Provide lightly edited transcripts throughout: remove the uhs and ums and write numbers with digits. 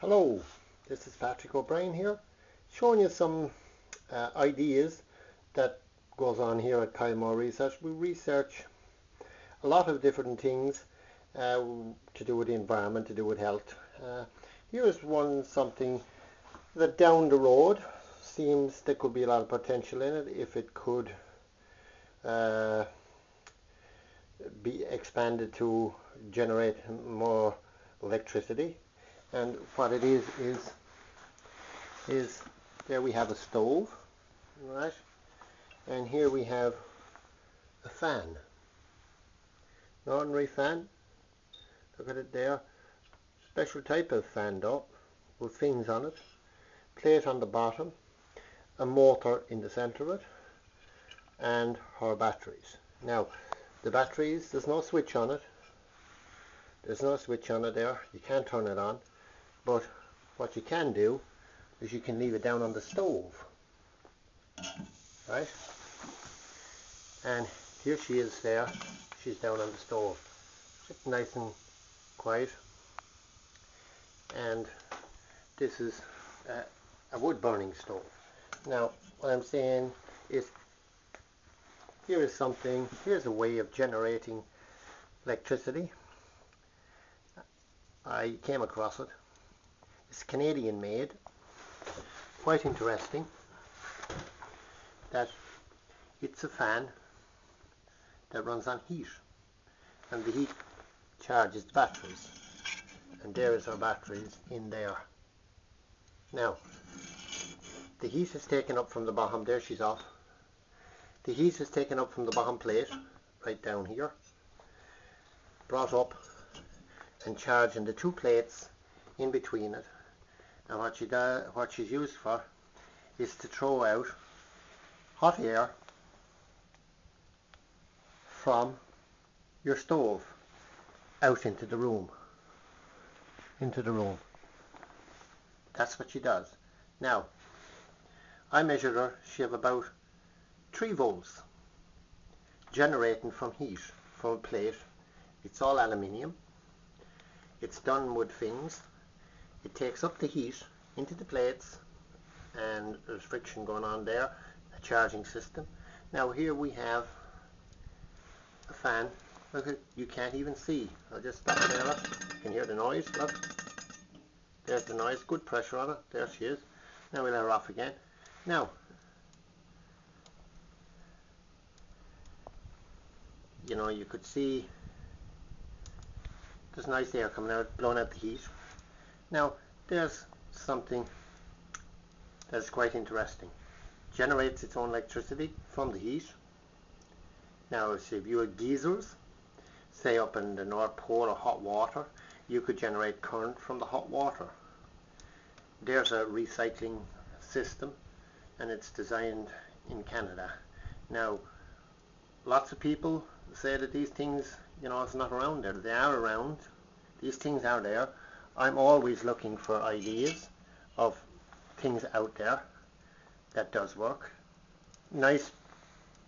Hello, this is Patrick O'Brien here, showing you some ideas that goes on here at Kylemore Research. We research a lot of different things to do with the environment, to do with health. Here's something that down the road seems there could be a lot of potential in it if it could be expanded to generate more electricity. And what it is there we have a stove, right? And here we have a fan, an ordinary fan. Look at it there. Special type of fan though, with things on it. Plate on the bottom, a motor in the center of it, and our batteries. Now, the batteries, there's no switch on it. There's no switch on it there. You can't turn it on. But what you can do is you can leave it down on the stove, right? And here she is there. She's down on the stove. Just nice and quiet. And this is a wood burning stove. Now, what I'm saying is, here's a way of generating electricity. I came across it. It's Canadian made. Quite interesting that it's a fan that runs on heat, and the heat charges the batteries, and there is our batteries in there. Now the heat is taken up from the bottom. There, she's off. The heat is taken up from the bottom plate right down here, brought up and charged in the two plates in between it. And what she's used for is to throw out hot air from your stove out into the room. That's what she does. Now, I measured her. She have about 3 volts generating from heat from a plate. It's all aluminium. It's done with things. It takes up the heat into the plates, and there's friction going on there, a charging system. Now here we have a fan. Look at it, you can't even see. I'll just stop there, look. You can hear the noise, look. There's the noise, good pressure on it. There she is. Now we'll let her off again. Now, you know, you could see there's nice air coming out, blowing out the heat. Now, there's something that's quite interesting. Generates its own electricity from the heat. Now, if you had geysers, say up in the North Pole, or hot water, you could generate current from the hot water. There's a recycling system, and it's designed in Canada. Now, lots of people say that these things, you know, it's not around there. They are around. These things are there. I'm always looking for ideas of things out there that does work. Nice,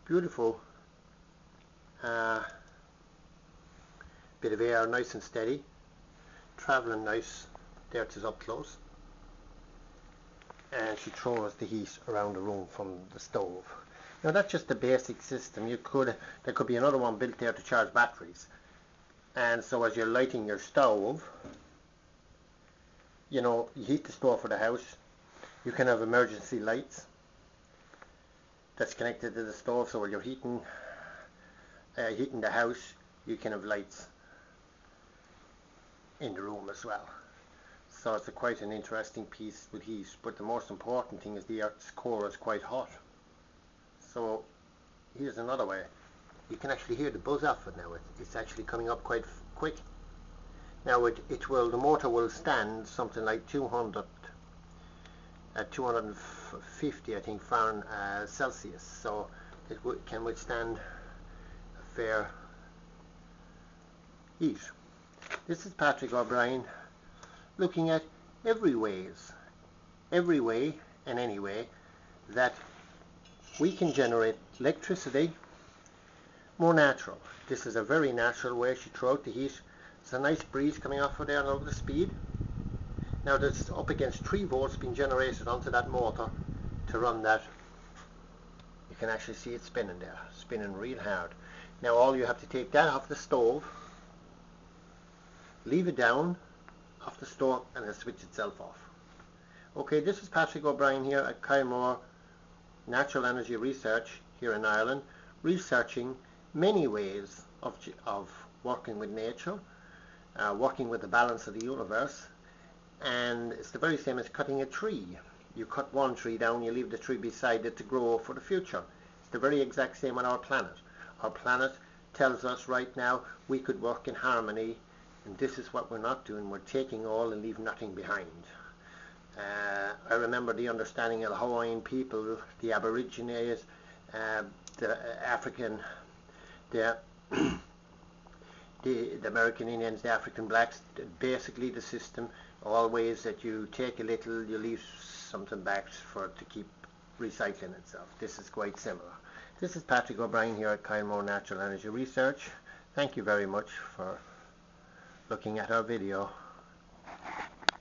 beautiful bit of air, nice and steady, travelling nice. There it is up close, and she throws the heat around the room from the stove. Now that's just the basic system. There could be another one built there to charge batteries, and so as you're lighting your stove, you know, you heat the stove for the house. You can have emergency lights that's connected to the stove, so while you're heating the house, you can have lights in the room as well. So it's quite an interesting piece with heat. But the most important thing is the Earth's core is quite hot. So here's another way. You can actually hear the buzz off it now. It's actually coming up quite quick. Now the motor will stand something like 250, I think, Fahrenheit Celsius. So it can withstand a fair heat. This is Patrick O'Brien, looking at every way and any way that we can generate electricity more natural. This is a very natural way. She threw out the heat. There's a nice breeze coming off of there, and over the speed. Now there's up against 3 volts being generated onto that motor to run that. You can actually see it spinning there, spinning real hard. Now all you have to take that off the stove, leave it down off the stove, and it'll switch itself off. Okay, this is Patrick O'Brien here at Kylemore Natural Energy Research here in Ireland, researching many ways of working with nature, working with the balance of the universe. And it's the very same as cutting a tree. You cut one tree down, you leave the tree beside it to grow for the future. It's the very exact same on our planet. Our planet tells us right now we could work in harmony, and this is what we're not doing. We're taking all and leave nothing behind. I remember the understanding of the Hawaiian people, the Aborigines, the African, the American Indians, the African blacks. Basically the system always that you take a little, you leave something back for it to keep recycling itself. This is quite similar. This is Patrick O'Brien here at Kylemore Natural Energy Research. Thank you very much for looking at our video.